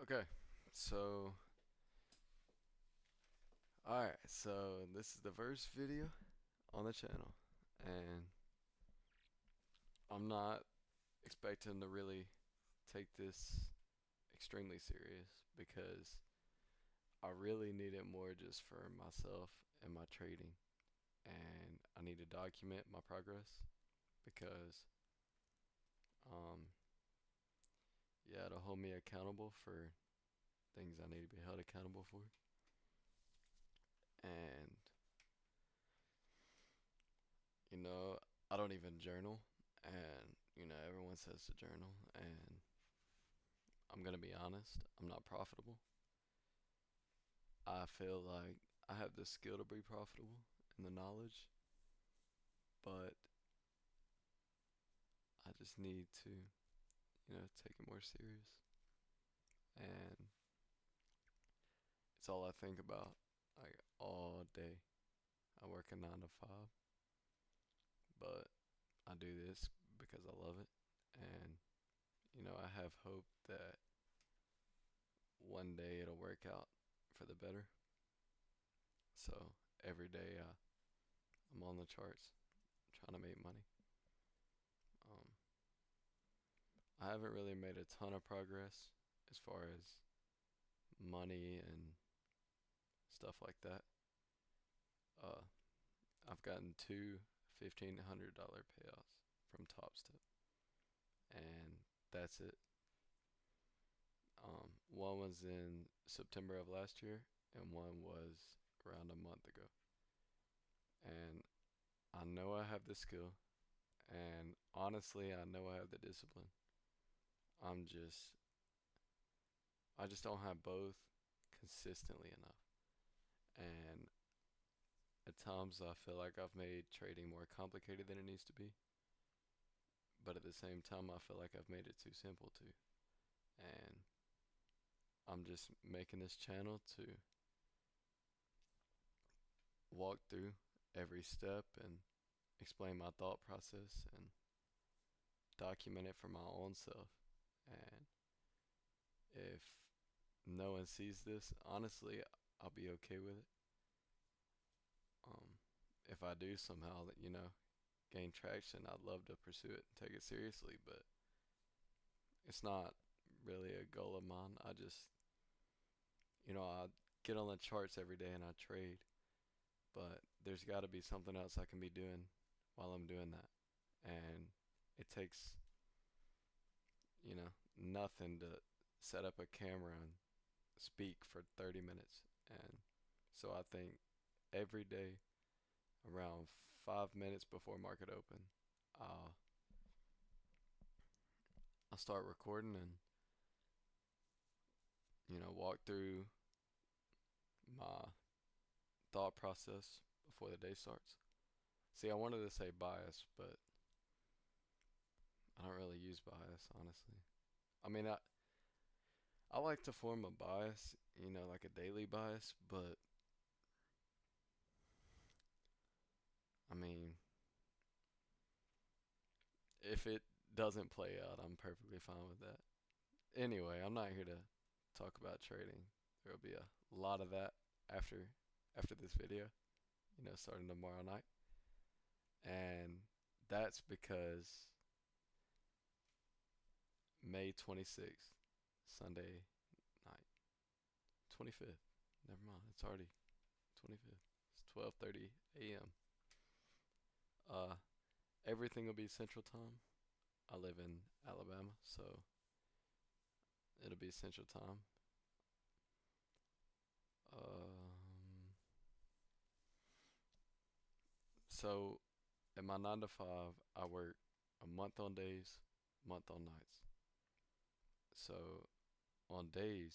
Okay, so alright, so this is the first video on the channel, and I'm not expecting to really take this extremely serious because I really need it more just for myself and my trading, and I need to document my progress because, um, yeah, it'll hold me accountable for things I need to be held accountable for, and you know, I don't even journal, and everyone says to journal, and I'm gonna be honest, I'm not profitable. I feel like I have the skill to be profitable and the knowledge, but I just need to, take it more serious. And it's all I think about, like all day. I work a 9 to 5, but I do this because I love it, and I have hope that one day it'll work out for the better. So every day I'm on the charts trying to make money. Um, I haven't really made a ton of progress as far as money and stuff like that. Uh, I've gotten two $1,500 payouts from TopStep, and that's it. One was in September of last year, and one was around a month ago. And I know I have the skill, and honestly, I know I have the discipline. I'm just, I just don't have both consistently enough. And at times, I feel like I've made trading more complicated than it needs to be, but at the same time, I feel like I've made it too simple too. And I'm just making this channel to walk through every step and explain my thought process and document it for my own self. And if no one sees this, honestly, I'll be okay with it. Um, if I do somehow that gain traction, I'd love to pursue it and take it seriously, but it's not really a goal of mine. I get on the charts every day and I trade, but there's got to be something else I can be doing while I'm doing that. And it takes, nothing to set up a camera and speak for 30 minutes. And so I think every day around 5 minutes before market open, I'll, I'll start recording and, walk through my thought process before the day starts. See, I wanted to say bias, but I don't really use bias, honestly. I mean, I like to form a bias, like a daily bias, but I mean, if it doesn't play out, I'm perfectly fine with that. Anyway, I'm not here to talk about trading. There will be a lot of that after this video, starting tomorrow night. And that's because May 26th, Sunday night, 25th. Never mind, it's already 25th. It's 12:30 a.m. Uh, Everything will be Central Time. I live in Alabama, so it'll be Central Time. Um, so at my 9 to 5, I work a month on days, month on nights. So on days,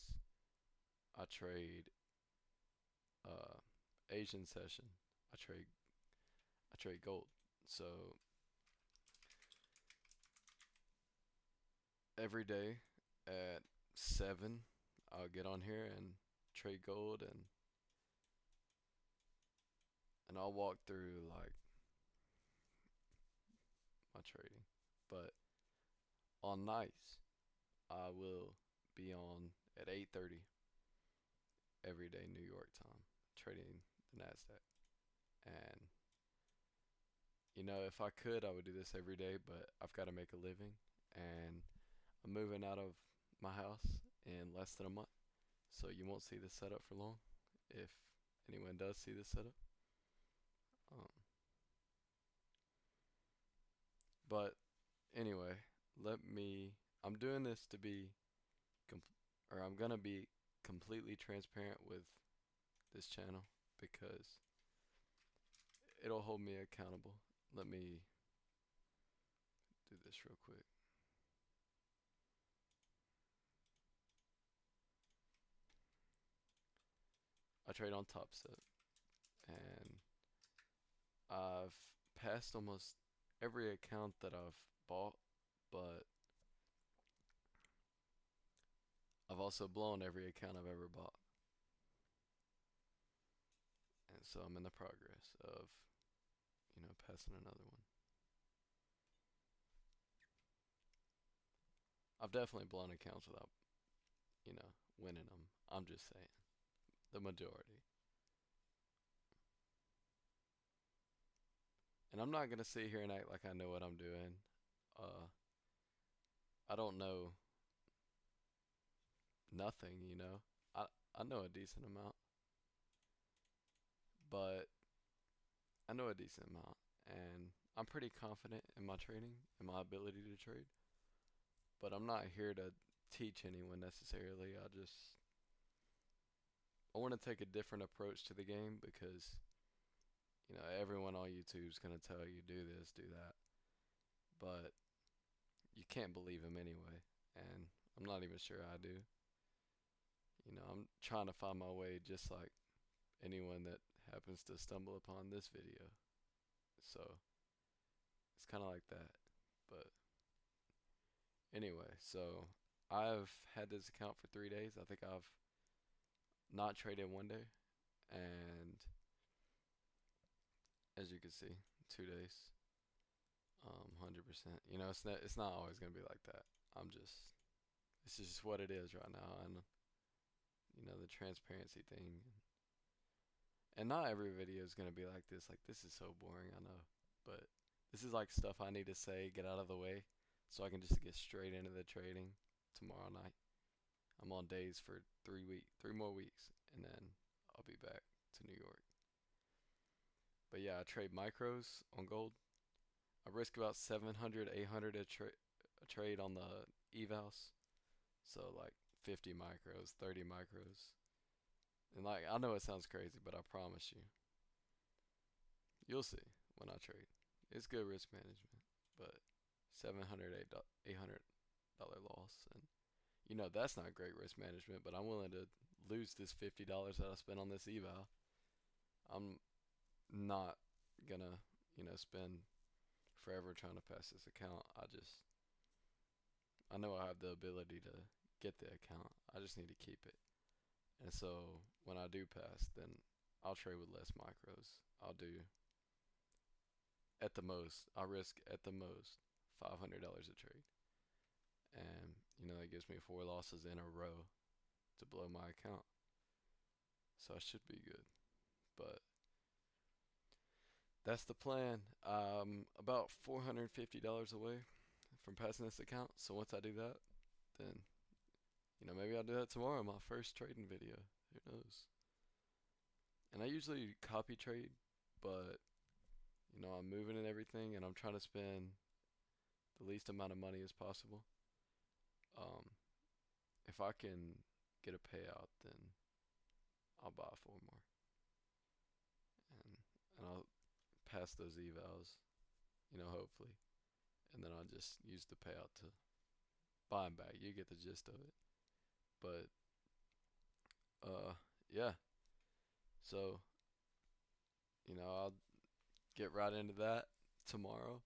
I trade uh, Asian session. I trade I trade gold. So every day at 7, I'll get on here and trade gold, and I'll walk through like my trading. But on nights, I will be on at 8:30 every day New York time, trading the Nasdaq. And if I could, I would do this every day, but I've got to make a living, and I'm moving out of my house in less than a month, so you won't see this setup for long. If anyone does see this setup, um, but anyway, let me. I'm doing this to be, I'm gonna be completely transparent with this channel because it'll hold me accountable. Let me do this real quick. I trade on TopStep, and I've passed almost every account that I've bought, but I've also blown every account I've ever bought. And so I'm in the progress of, passing another one. I've definitely blown accounts without, winning them. I'm just saying, the majority. And I'm not gonna sit here and act like I know what I'm doing. Uh, I don't know nothing. I I know a decent amount, but I know a decent amount, and I'm pretty confident in my trading and my ability to trade. But I'm not here to teach anyone necessarily. I want to take a different approach to the game because everyone on YouTube is gonna tell you do this, do that, but you can't believe them anyway, and I'm not even sure I do. I'm trying to find my way just like anyone that happens to stumble upon this video. So it's kind of like that. But anyway, so I've had this account for 3 days. I think I've not traded one day, and as you can see, 2 days, 100%. It's not always gonna be like that. I'm just, this is just what it is right now, and the transparency thing. And not every video is gonna be like this. Like, this is so boring, I know, but this is like stuff I need to say, get out of the way, so I can just get straight into the trading tomorrow night. I'm on days for 3 more weeks, and then I'll be back to New York. But yeah, I trade micros on gold. I risk about 700, 800 a trade on the evals. So like 50 micros, 30 micros. And like, I know it sounds crazy, but I promise you, you'll see when I trade. It's good risk management, but 700, $800 loss, and that's not great risk management. But I'm willing to lose this $50 that I spent on this eval. I'm not gonna, spend forever trying to pass this account. I know I have the ability to get the account. I just need to keep it. And so when I do pass, then I'll trade with less micros. I'll do at the most, I'll risk at the most $500 a trade. And, that gives me 4 losses in a row to blow my account. So I should be good. But that's the plan. About $450 away from passing this account. So once I do that, then maybe I'll do that tomorrow, my first trading video. Who knows? And I usually copy trade, but I'm moving and everything, and I'm trying to spend the least amount of money as possible. Um, if I can get a payout, then I'll buy 4 more, and I'll pass those evals, hopefully, and then I'll just use the payout to buy them back. You get the gist of it. But yeah. So I'll get right into that tomorrow,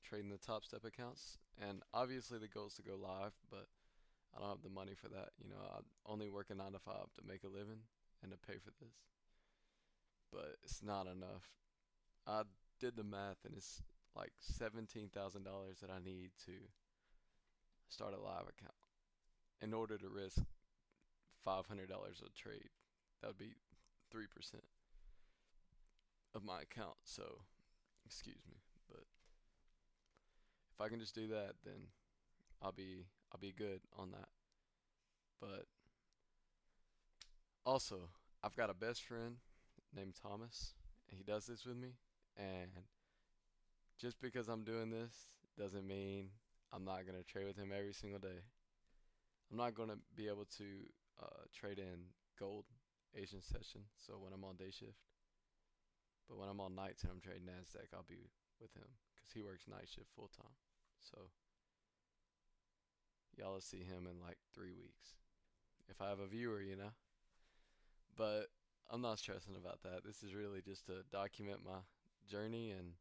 trading the TopStep accounts, and obviously the goal is to go live, but I don't have the money for that. I only work a 9 to 5 to make a living and to pay for this, but it's not enough. I did the math, and it's like $17,000 that I need to start a live account in order to risk $500 a trade. That would be 3% of my account. So, excuse me, but if I can just do that, then I'll be good on that. But also, I've got a best friend named Thomas, and he does this with me. And just because I'm doing this doesn't mean I'm not gonna trade with him every single day. I'm not gonna be able to trade in gold Asian session, so when I'm on day shift. But when I'm on nights and I'm trading Nasdaq, I'll be with him because he works night shift full time. So y'all will see him in like 3 weeks if I have a viewer. But I'm not stressing about that. This is really just to document my journey, and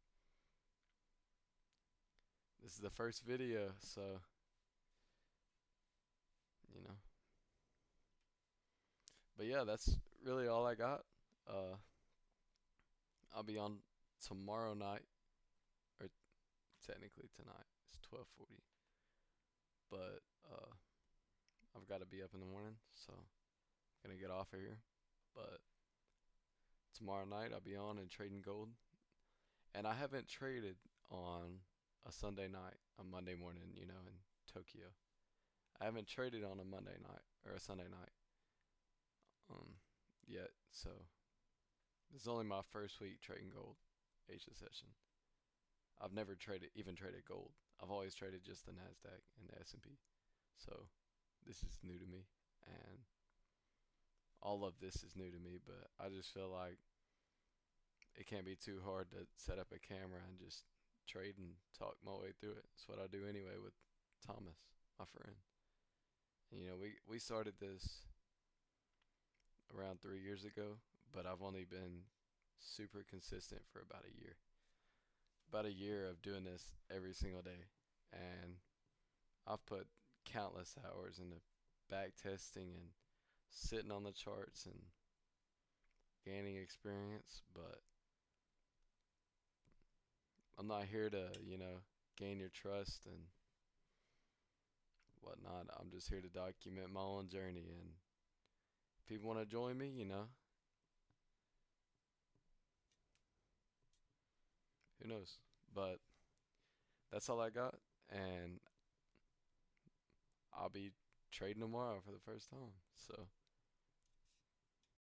this is the first video, so you know. But yeah, that's really all I got. Uh, I'll be on tomorrow night, or technically tonight. It's 12:40, but I've got to be up in the morning, so I'm gonna get off of here. But tomorrow night I'll be on and trading gold, and I haven't traded on a Sunday night, a Monday morning, in Tokyo. I haven't traded on a Monday night or a Sunday night yet, so this is only my first week trading gold Asia session. I've never even traded gold. I've always traded just the Nasdaq and the S&P. So this is new to me, and all of this is new to me. But I just feel like it can't be too hard to set up a camera and just trade and talk my way through it. That's what I do anyway with Thomas, my friend. And, we started this around 3 years ago, but I've only been super consistent for about a year. About a year of doing this every single day, and I've put countless hours into back testing and sitting on the charts and gaining experience, but I'm not here to, gain your trust and whatnot. I'm just here to document my own journey, and if people want to join me, who knows? But that's all I got, and I'll be trading tomorrow for the first time. So